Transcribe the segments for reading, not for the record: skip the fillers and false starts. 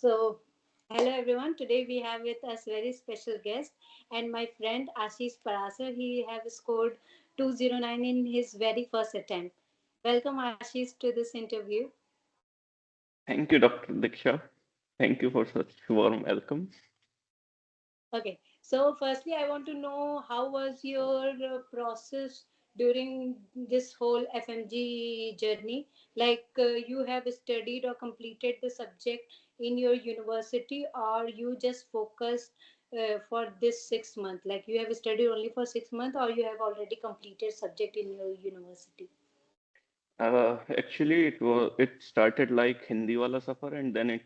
So, hello everyone. Today we have with us very special guest and my friend Ashish Parasar. He have scored 209 in his very first attempt. Welcome Ashish to this interview. Thank you, Dr. Diksha. Thank you for such warm welcome. Okay. So, firstly, I want to know how was your process during this whole FMG journey? Like you have studied or completed the subject in your university, or you just focused for this 6 month? Like you have studied only for 6 months, or you have already completed subject in your university? Actually, it started like Hindi wala safar and then it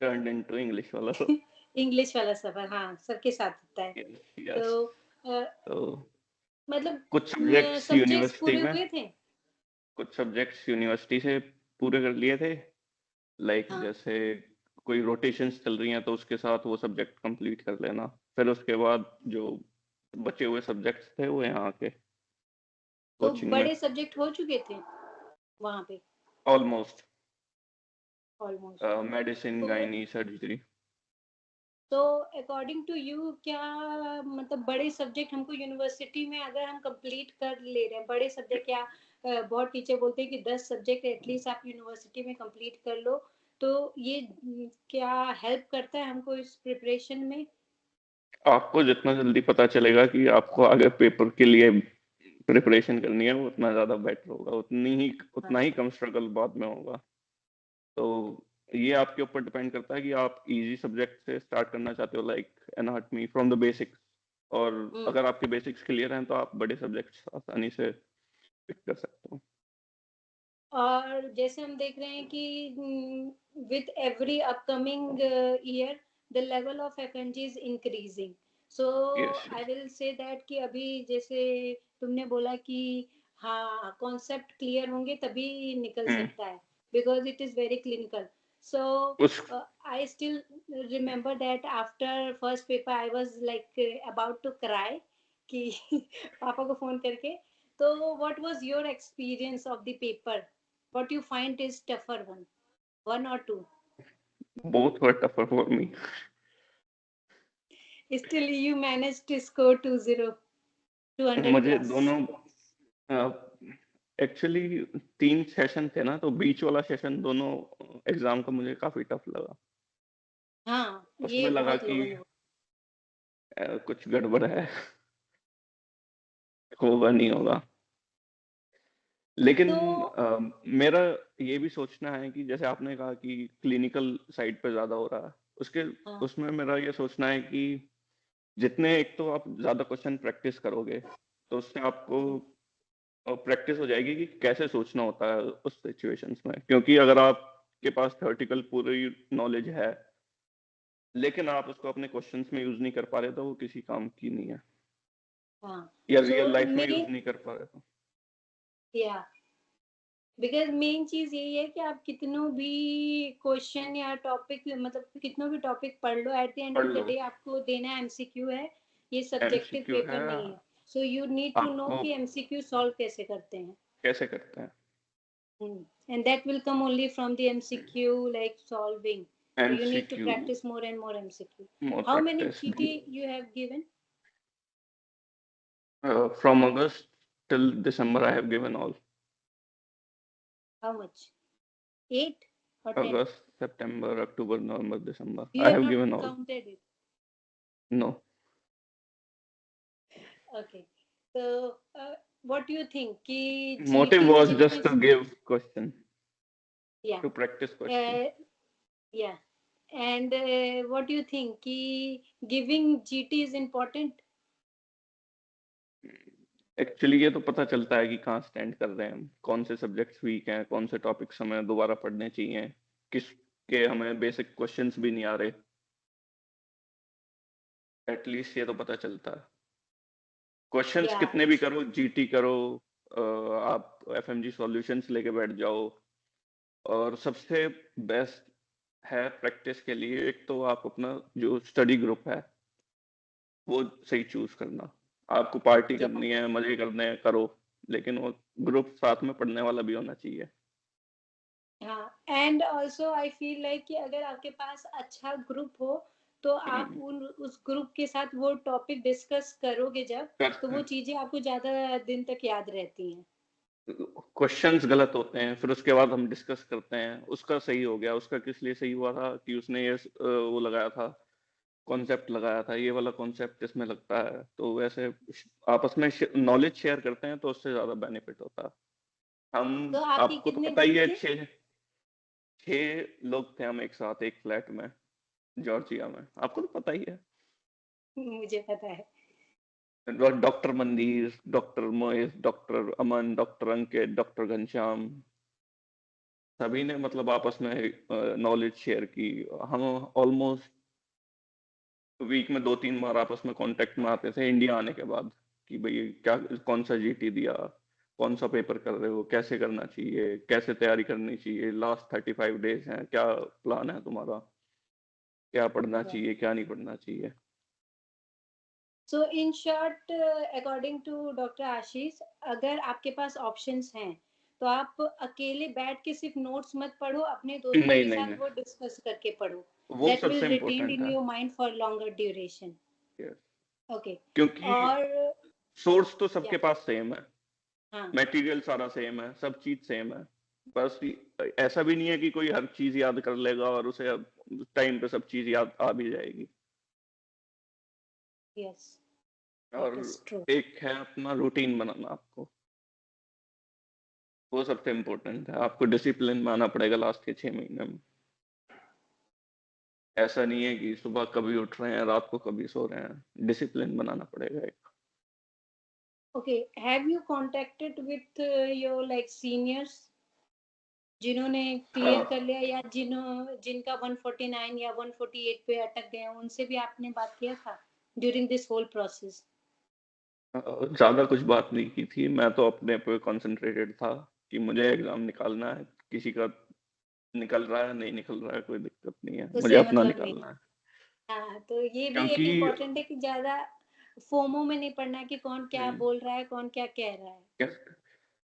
turned into English wala safar. English वाला सफर हाँ सबके साथ होता है. Yes, तो yes. अ, तो कुछ मतलब सब्जेक्ट्स सब्जेक्ट्स यूनिवर्सिटी पूरे में हुए थे. कुछ सब्जेक्ट्स यूनिवर्सिटी से पूरे कर लिए थे. लाइक हाँ. जैसे कोई रोटेशंस चल रही हैं तो उसके साथ वो सब्जेक्ट कंप्लीट कर लेना. फिर उसके बाद जो बचे हुए सब्जेक्ट्स थे वो यहाँ के तो कोचिंग में बड़े सब्जेक्ट हो चुके थे वहां पे. Almost almost. मेडिसिन तो गायनी सर्जरी. तो अकॉर्डिंग टू यू क्या मतलब बड़े सब्जेक्ट हमको यूनिवर्सिटी में अगर हम कंप्लीट कर ले रहे हैं बड़े सब्जेक्ट या बहुत टीचर बोलते हैं कि 10 सब्जेक्ट एटलीस्ट आप यूनिवर्सिटी में कंप्लीट कर लो. तो ये क्या हेल्प करता है हमको इस प्रिपरेशन में. आपको जितना जल्दी पता चलेगा कि आपको आगे पेपर के लिए प्रिपरेशन करनी है वो उतना ज्यादा बेटर होगा. उतना हाँ. ही कम स्ट्रगल बाद में होगा. तो ये आपके ऊपर डिपेंड करता है कि आप इजी सब्जेक्ट से स्टार्ट करना चाहते हो like anatomy from the basics. और हम्म. अगर आपके बेसिक्स क्लियर हैं तो आप बड़े सब्जेक्ट्स आसानी से पिक कर सकते हो. और जैसे हम देख रहे हैं कि with every upcoming year the level of FNG is increasing. So yes, I yes. Will say that कि अभी जैसे तुमने बोला कि हाँ कॉन्सेप्ट क्लियर होंगे तभी निकल हम्म. सकता है because it is very clinical. So उस I still remember that after first paper I was like about to cry कि पापा को फोन करके. तो what was your experience of the paper? What you find is tougher one or two? Both were tougher for me. Still you managed to score 200 मुझे plus. दोनों actually 3 session थे ना तो बीच वाला सेशन दोनों एग्जाम का मुझे काफी टफ लगा. हाँ ये उसमें लगा बहुत कि लोगों ने बोला. कुछ गड़बड़ है, होगा नहीं होगा. लेकिन तो मेरा ये भी सोचना है कि जैसे आपने कहा कि क्लिनिकल साइड पे ज्यादा हो रहा है उसके हाँ. उसमें मेरा ये सोचना है कि जितने एक तो आप ज्यादा क्वेश्चन प्रैक्टिस करोगे तो उससे आपको प्रैक्टिस हो जाएगी कि कैसे सोचना होता है उस सिचुएशंस में. क्योंकि अगर आपके पास थ्योरेटिकल पूरी नॉलेज है लेकिन आप उसको अपने क्वेश्चंस में यूज नहीं कर पा रहे तो वो किसी काम की नहीं है. हाँ. या सो रियल लाइफ में यूज मेन नहीं कर पा रहे तो. या बिकॉज मेन चीज यही है कि आप कितनों भी क्वेश्चन या टॉपिक मतलब कितनों भी टॉपिक पढ़ लो एट द एंड पढ़ ऑफ द लो. डे आपको देना एमसीक्यू है. ये सब्जेक्टिव एमसीक्यू है. पेपर नहीं है. So you need to know आपको कि एमसीक्यू सॉल्व कैसे करते हैं. कैसे करते हैं And that will come only from the MCQ like solving. So you need to MCQ. practice more and more MCQ. More How many practice. GT you have given? From August till December, I have given all. How much? 8 or 10? August, September, October, November, December. You I have have not given all. counted it. No. Okay. So what do you think? कि Motive GT was जितने just to give question, yeah to practice question. uh, yeah. And what do you think? कि giving GT is important? Actually ये तो पता चलता है कि कहाँ स्टैंड कर रहे हैं हम, कौन से सब्जेक्ट्स वीक हैं, कौन से टॉपिक्स हमें दोबारा पढ़ने चाहिए, किस के हमें बेसिक क्वेश्चंस भी नहीं आ रहे. एटलीस्ट ये तो पता चलता है. Questions Yeah. कितने भी करो, जीटी करो, आप एफएमजी सॉल्यूशंस लेके बैठ जाओ. और सबसे बेस्ट है प्रैक्टिस के लिए एक तो आप अपना जो स्टडी ग्रुप है वो सही चूज करना. आपको पार्टी या करनी है, मजे करने हैं, करो, लेकिन वो ग्रुप साथ में पढ़ने वाला भी होना चाहिए। हाँ, and also I feel like कि अगर आपके पास अच्छा ग्रुप हो तो आप हम्म, उन उस ग्रुप के साथ वो टॉपिक डिस्कस करोगे जब, तो करते वो हैं। चीजें आपको ज्यादा दिन तक याद रहती हैं। क्वेश्चंस गलत होते हैं, फिर उसके बाद हम डिस्कस करते हैं उसका सही हो गया, उसका किस लिए सही हुआ था कि उसने ये वो लगाया था, कॉन्सेप्ट लगाया था, ये वाला कॉन्सेप्ट इसमें लगता है, तो वैसे आपस में नॉलेज शेयर करते हैं तो उससे ज्यादा बेनिफिट होता है। हम, तो आपके आपको तो कितने पता ही ग्रुप है, थे? छह छह लोग थे हम एक साथ एक फ्लैट में, जॉर्जिया में, आपको तो पता ही है। मुझे पता है। डॉक्टर मंदीर, डॉक्टर मोहित, डॉक्टर अमन, डॉक्टर अंकित, डॉक्टर घनश्याम, सभी ने मतलब आपस में नॉलेज शेयर की। हम ऑलमोस्ट वीक में 2-3 बार आपस में कांटेक्ट में आते थे इंडिया आने के बाद, कि भाई क्या, कौन सा जीटी दिया, कौन सा पेपर कर रहे हो, कैसे करना चाहिए, कैसे तैयारी करनी चाहिए, लास्ट 35 डेज हैं, क्या प्लान है तुम्हारा, क्या पढ़ना चाहिए, क्या नहीं पढ़ना चाहिए। So in short, according to doctor Ashish, अगर आपके पास ऑप्शंस हैं तो आप अकेले बैठ के सिर्फ नोट्स मत पढ़ो, अपने दोस्तों नहीं के नहीं साथ नहीं, वो डिस्कस करके पढ़ो। वो दैट विल सबसे रिटेन इम्पोर्टेंट इन है। Your mind for longer duration. Yes. Okay. क्योंकि और सोर्स तो या सबके पास सेम है, हाँ, मटेरियल सारा सेम है, सब चीज सेम है, बस ऐसा भी नहीं है कि कोई हर चीज याद कर लेगा और उसे टाइम पे सब चीज याद आ भी जाएगी। यस, और दैट इज ट्रू। एक है अपना रूटीन बनाना, आपको वो सबसे इम्पोर्टेंट है, आपको डिसिप्लिन में आना पड़ेगा लास्ट के 6 महीने में। ऐसा नहीं है कि सुबह कभी उठ रहे हैं, रात को कभी सो रहे हैं, डिसिप्लिन बनाना पड़ेगा एक। Okay, have you contacted with your like seniors जिन्होंने क्लियर कर हाँ, लिया, या जिनका 149 या 148 पे अटक गए हैं, उनसे भी आपने बात किया था ड्यूरिंग दिस होल प्रोसेस? ज्यादा कुछ बात नहीं की थी, मैं तो अपने पे कंसंट्रेटेड था कि मुझे एग्जाम निकालना है, किसी का निकल रहा है नहीं निकल रहा है कोई दिक्कत नहीं है, मुझे उससे अपना मतलब नहीं। निकालना है। हाँ, तो ये भी एक क्योंकि इम्पोर्टेंट है कि ज्यादा फोमो में नहीं पड़ना कि कौन क्या हम्म, बोल रहा है, कौन क्या कह रहा है।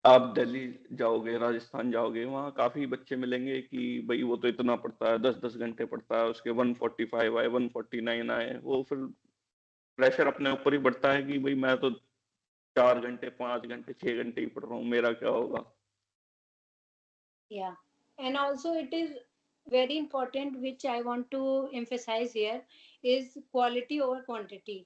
आप दिल्ली जाओगे, राजस्थान जाओगे, वहाँ काफी बच्चे मिलेंगे कि भाई वो तो इतना पढ़ता है, 10-10 घंटे पढ़ता है, उसके 145 आए, 149 आए, वो फिर प्रेशर अपने ऊपर ही बढ़ता है कि भाई मैं तो 4 घंटे, 5 घंटे, 6 घंटे ही पढ़ रहा हूँ, मेरा क्या होगा। Yeah, and also it is very important, which I want to emphasize here, is quality over quantity.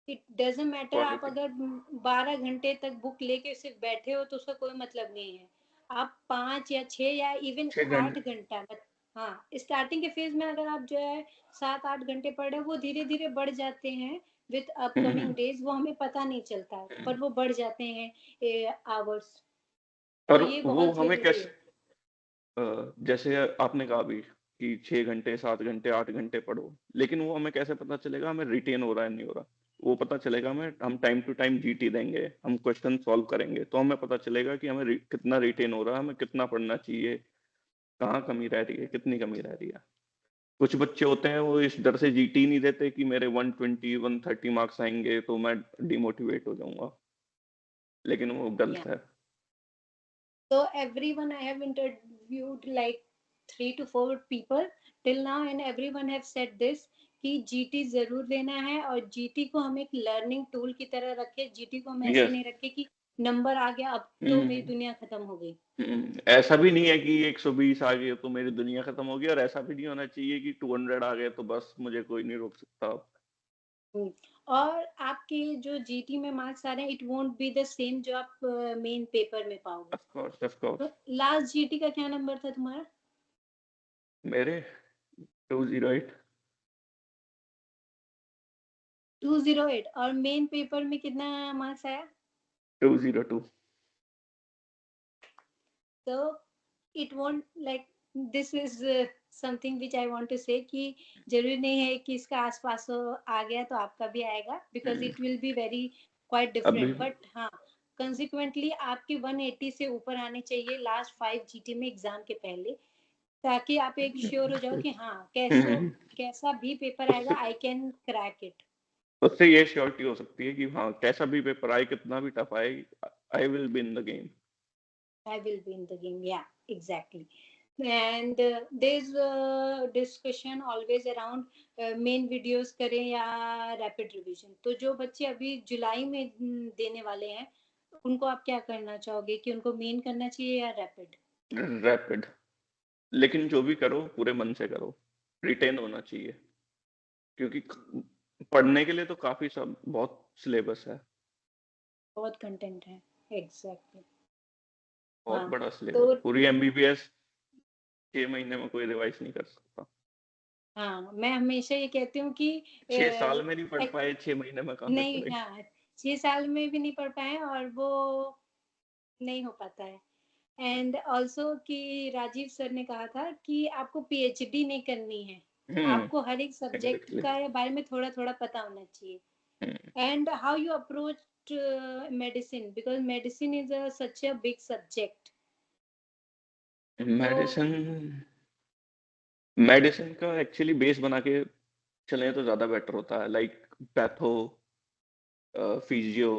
It doesn't matter आप क्वालिटी अगर 12 घंटे तक बुक लेके सिर्फ बैठे हो तो उसका कोई मतलब नहीं है। आप 5 या 6 या इवन 6 घंटे। 8 घंटा हाँ, स्टार्टिंग के फेज में अगर आप जो है 7-8 घंटे पढ़ रहे हो, वो धीरे धीरे बढ़ जाते हैं विथ अपकमिंग हम्म, डेज, वो हमें पता नहीं चलता है पर वो बढ़ जाते हैं आवर्स। तो और ये वो बहुत हमें जरूरी कैसे, है। जैसे आपने कहा भी कि 6 घंटे, 7 घंटे, 8 घंटे पढ़ो, लेकिन वो हमें कैसे पता चलेगा हमें रिटेन हो रहा है नहीं हो रहा। वो पता चलेगा हमें, हम टाइम टू टाइम जीटी देंगे, हम क्वेश्चन सॉल्व करेंगे, तो हमें पता चलेगा कि हमें कितना रिटेन हो रहा है, हमें कितना पढ़ना चाहिए, कहाँ कमी रह रही है, कितनी कमी रह रही है। कुछ बच्चे होते हैं वो इस डर से जीटी नहीं देते कि मेरे 120-130 मार्क्स आएंगे तो मैं डिमोटिवेट हो जाऊंगा, लेकिन वो या गलत है। so everyone I have interviewed like 3 to 4 people till now, and everyone have said this कि जीटी जरूर लेना है, और जीटी को हम एक लर्निंग टूल की तरह रखे। जीटी को हम ऐसे यस। नहीं रखे कि नंबर आ गया अब तो मेरी दुनिया खत्म हो गई। ऐसा भी नहीं है कि 120 आ गए तो मेरी दुनिया खत्म होगी, और ऐसा भी नहीं होना चाहिए कि 200 आ गए तो बस मुझे कोई नहीं रोक सकता अब। हम्म, और आपके जो जीटी में मार्क्स आ रहे हैं, it won't be the same जो आप मेन पेपर में पाओगे। Of course, of course. तो लास्ट जीटी का क्या नंबर था तुम्हारा? मेरे 208। 208, और मेन पेपर में कितना मार्क्स आया? 202। So it won't like, this is something which I want to say कि जरूरी नहीं है कि इसका आसपास हो आ गया तो आपका भी आएगा, because it will be very quite अभी different, but हाँ, consequently आपके 180 से ऊपर आने चाहिए लास्ट 5 जीटी में एग्जाम के पहले, ताकि आप एक श्योर हो जाओ कि हाँ, कैसा हम्म, कैसा भी पेपर आएगा उससे आई कैन क्रैक इट। उससे ये श्योरिटी हो सकती है कि हाँ कैसा भी पेपर आए, कितना भी टफ आए, I will be in the game. I will be in the game. Yeah, exactly. And there's discussion always around main videos करें या रैपिड रिवीजन। तो जो बच्चे अभी जुलाई में देने वाले हैं, उनको आप क्या करना चाहोगे कि उनको मेन करना चाहिए या रैपिड? रैपिड, लेकिन जो भी करो पूरे मन से करो, रिटेन होना चाहिए, क्योंकि पढ़ने के लिए तो काफी सब बहुत सिलेबस है, बहुत कंटेंट है। एग्जैक्टली। बहुत हाँ। बड़ा तो सिलेबस, पूरी एमबीबीएस 6 महीने में कोई रिवाइज नहीं कर सकता। हाँ, मैं हमेशा ये कहती हूँ कि 6 साल में नहीं पढ़ एक, पाए, 6 महीने में कहाँ से नहीं, पढ़ेंगे। हाँ, 6 साल में भी नहीं पढ़ पाए और वो नहीं हो पाता है। एंड ऑल्सो कि राजीव सर ने कहा था कि आपको पीएचडी नहीं करनी है, हम्म, आपको हर एक सब्जेक्ट एग्जैक्टली। का बारे में थोड़ा थोड़ा पता होना चाहिए। And how you approach medicine, because medicine is such a big subject. तो मेडिसिन, मेडिसिन का एक्चुअली बेस बना के चले तो ज्यादा बेटर होता है, लाइक पैथो, फिजियो,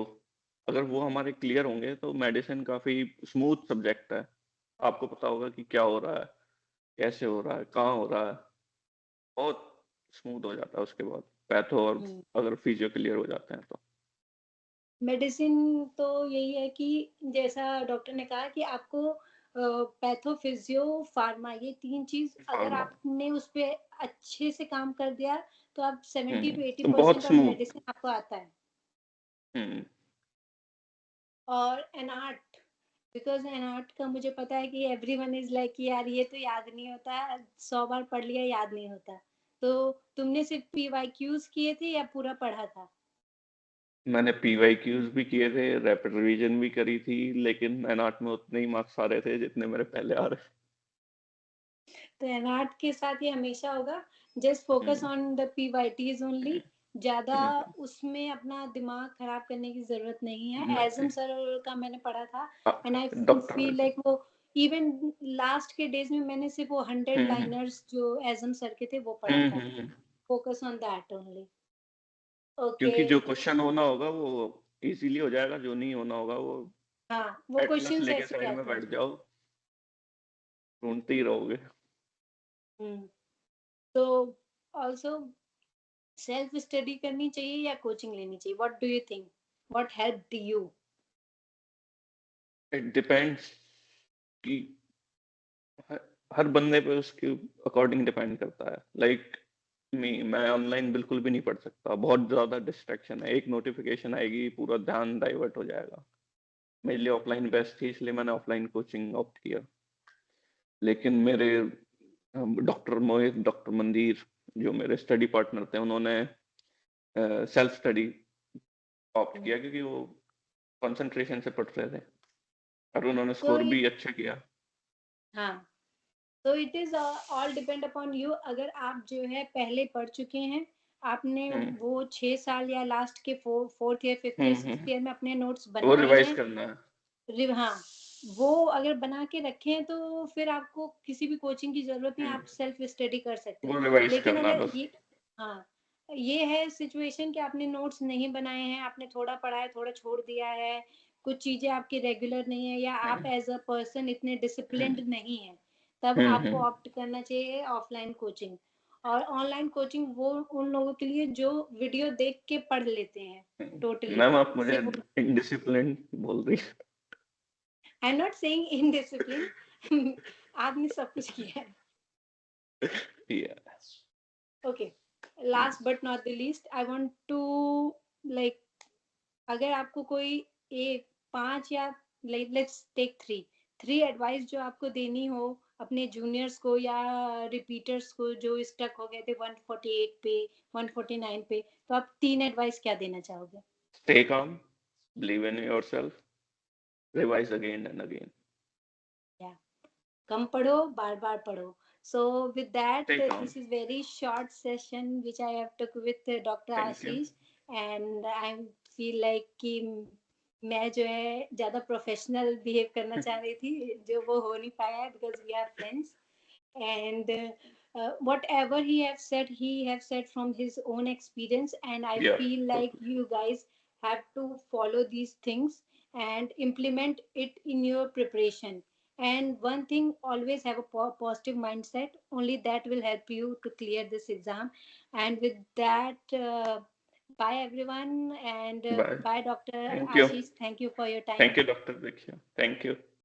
अगर वो हमारे क्लियर होंगे तो मेडिसिन काफी स्मूथ सब्जेक्ट है। आपको पता होगा कि क्या हो रहा है, कैसे हो रहा है, कहाँ हो रहा है, बहुत स्मूथ हो जाता है उसके बाद पैथो, और अगर फिजियो क्लियर हो जाते हैं तो। मेडिसिन तो यही है कि जैसा डॉक्टर ने कहा कि आपको पैथो, फिजियो, फार्मा, ये तीन चीज अगर फार्मा, आपने उस पे अच्छे से काम कर दिया तो आप 70 to 80 तो बहुत परसेंट ऑफ स्मूथ। मेडिसिन आपको आता है। हम्म, और एनआर्ट, बिकॉज एनआर्ट का मुझे पता है कि एवरीवन इज लाइक कि यार ये तो याद नहीं होता, 100 बार पढ़ लिया याद नहीं होता। तो तुमने सिर्फ पीवाईक्यूज किए थे या पूरा पढ़ा था? मैंने पीवाईक्यूज भी किए थे, रैपिड रिवीजन भी करी थी, लेकिन एनआर्ट में उतने ही मार्क्स आ रहे थे जितने मेरे पहले आ रहे। तो एनआर्ट के साथ ये हमेशा होगा, just focus hmm, on the PYTs only. ज्यादा हम्म, उसमें अपना दिमाग खराब करने की जरूरत नहीं है। एजम नहीं, सर का मैंने पढ़ा था and I doctor, feel like वो इवन लास्ट के डेज में मैंने सिर्फ वो 100 हम्म, लाइनर्स जो एजम सर के थे वो पढ़ा हम्म, था। Focus on that only. Okay. क्योंकि जो क्वेश्चन होना होगा वो इजीली हो जाएगा, जो नहीं होना होगा वो हाँ, वो एटलस क्वेश्चंस लेके ऐसे ही साइड में आते हैं। बैठ जाओ, ढूंढते ही रहोगे। हम्म। तो ऑल्सो सेल्फ स्टडी करनी चाहिए या कोचिंग लेनी चाहिए? What do you think, what help you? It depends कि हर हर बंदे पे उसके अकॉर्डिंग डिपेंड करता है, लाइक मैं ऑनलाइन बिल्कुल भी नहीं पढ़ सकता, बहुत ज्यादा डिस्ट्रैक्शन है, एक नोटिफिकेशन आएगी पूरा ध्यान डाइवर्ट हो जाएगा। मेरे लिए ऑफलाइन बेस्ट थी, इसलिए मैंने ऑफलाइन कोचिंग ऑप्ट किया। लेकिन मेरे डॉक्टर मोहित, डॉक्टर मंदिर, जो मेरे स्टडी पार्टनर थे, उन्होंने सेल्फ स्टडी ऑप्ट किया, क्योंकि वो कंसंट्रेशन से पढ़ रहे थे और उन्होंने तो स्कोर भी अच्छा किया। हाँ, तो it is all depend upon you. अगर आप जो है पहले पढ़ चुके हैं, आपने हम्म, वो 6 साल या लास्ट के फोर्थ ईयर, फिफ्थ ईयर, हम्म, सिक्स्थ ईयर में अपने नोट्स वो बनाए रिवाइज हैं, करना है। हाँ, वो अगर बना के रखे हैं तो फिर आपको किसी भी कोचिंग की जरूरत नहीं, आप सेल्फ स्टडी कर सकते हैं। वो रिवाइज लेकिन करना है अगर बस। ये, हाँ, ये है सिचुएशन कि आपने नोट्स नहीं बनाए हैं, आपने थोड़ा पढ़ा है, थोड़ा छोड़ दिया है, कुछ चीजें आपकी रेगुलर नहीं है, या आप हम्म, एज अ पर्सन इतने डिसिप्लिन्ड हम्म, नहीं है, तब हम्म, आपको ऑप्ट करना चाहिए ऑफलाइन कोचिंग। और ऑनलाइन कोचिंग वो उन लोगों के लिए जो वीडियो देख के पढ़ लेते हैं टोटली। मैम आप मुझे सिर्फ इनडिसिप्लिन बोल रही I am not saying indiscipline. आपने सब कुछ किया है। है। Okay, last but not the least, I want to like, अगर आपको कोई एक 5 या लेट्स टेक थ्री एडवाइस जो आपको देनी हो अपने जूनियर्स को या रिपीटर्स को जो स्टक हो गए थे 148 पे, 149 पे, तो आप 3 एडवाइस क्या देना चाहोगे? Stay calm, believe in yourself, revise again and again. या कम पढ़ो, बार बार पढ़ो। So with that, Stay calm. This is very short session which I have took with doctor Thank you. Ashish. And I feel like कि मैं जो है ज्यादा professional behave करना चाह रही थी, जो वो हो नहीं पाया है because we are friends. And whatever he have said from his own experience, and I Yeah, feel like totally. you guys have to follow these things and implement it in your preparation. And one thing, always have a positive mindset, only that will help you to clear this exam. And with that, bye everyone, and Bye. bye Dr. Thank you. Ashish, thank you for your time. Thank you, Dr. Diksha. Thank you.